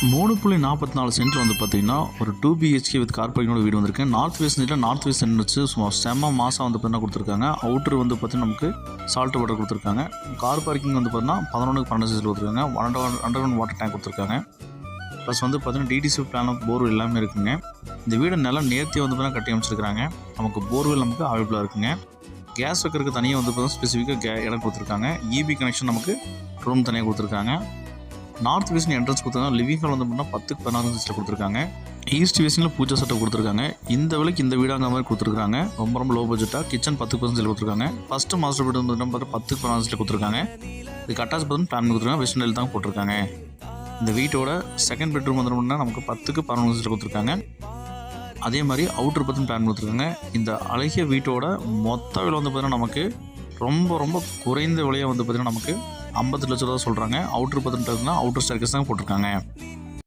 3.44 send வந்து பார்த்தீங்கன்னா ஒரு 2 BHK வித் கார் பார்க்கிங்கோட வீடு வந்திருக்கு. நார்த் வெஸ்ட் சைடில் நார்த் வெஸ்ட் சென்ட் வச்சு சும்மா செம்ம மாதம் வந்து பார்த்தீங்கன்னா கொடுத்துருக்காங்க. அவுட்ரு வந்து பார்த்தீங்கன்னா நமக்கு சால்ட் வாட்டர் கொடுத்துருக்காங்க. கார் பார்க்கிங் வந்து பார்த்தீங்கன்னா 11 சைஸில் கொடுத்துருக்காங்க. அண்டர் வாட்டர் டேங்க் கொடுத்துருக்காங்க. ப்ளஸ் வந்து பார்த்தீங்கன்னா டிடிசி பிளான் போர்வெல் எல்லாமே இருக்குங்க. இந்த வீடு நல்லா நேர்த்தியாக வந்து பார்த்தீங்கன்னா கட்டி அமைச்சிருக்காங்க. நமக்கு போர்வெல் நமக்கு அவைலபிளாக இருக்குங்க. கேஸ் வைக்கிறதுக்கு தனியாக வந்து பார்த்தீங்கன்னா ஸ்பெசிஃபிக்காக இடம் கொடுத்துருக்காங்க. இபி கனெக்ஷன் நமக்கு ரூம் தனியாக கொடுத்துருக்காங்க. நார்த் வெஸ்ட் என்ட்ரன்ஸ் கொடுத்துருக்காங்க. லிவிங் ஹால் வந்து பார்த்தீங்கன்னா 10-16 சைஸில் கொடுத்துருக்காங்க. ஈஸ்ட் வெஸ்ட்டில் பூஜா செட்டப் கொடுத்துருக்காங்க. இந்த விலைக்கு இந்த வீடாங்க மாதிரி கொடுத்துருக்காங்க. ரொம்ப லோ பட்ஜெட்டாக கிச்சன் 10% கொடுத்துருக்காங்க. ஃபஸ்ட்டு மாஸ்டர் பெட் வந்து பார்த்தா 10-16 கொடுத்துருக்காங்க. இதுக்கு அட்டாச் பண்ணி பிளான் கொடுத்துருக்காங்க. வெஸ்டர்ன் எல் தான் போட்டிருக்காங்க. இந்த வீட்டோட செகண்ட் பெட்ரூம் வந்து நமக்கு 10-11 கொடுத்துருக்காங்க. அதே மாதிரி அவுட்டர் பற்றி பிளான் கொடுத்துருக்காங்க. இந்த அழகிய வீட்டோட மொத்த விலை வந்து பார்த்தீங்கன்னா நமக்கு ரொம்ப குறைந்த விலையாக வந்து பார்த்தீங்கன்னா நமக்கு 50 லட்ச ரூபா சொல்கிறாங்க. அவுட்டர் பற்றினா அவுட்டர் ஸ்டேர்கேஸ் தான் போட்டிருக்காங்க.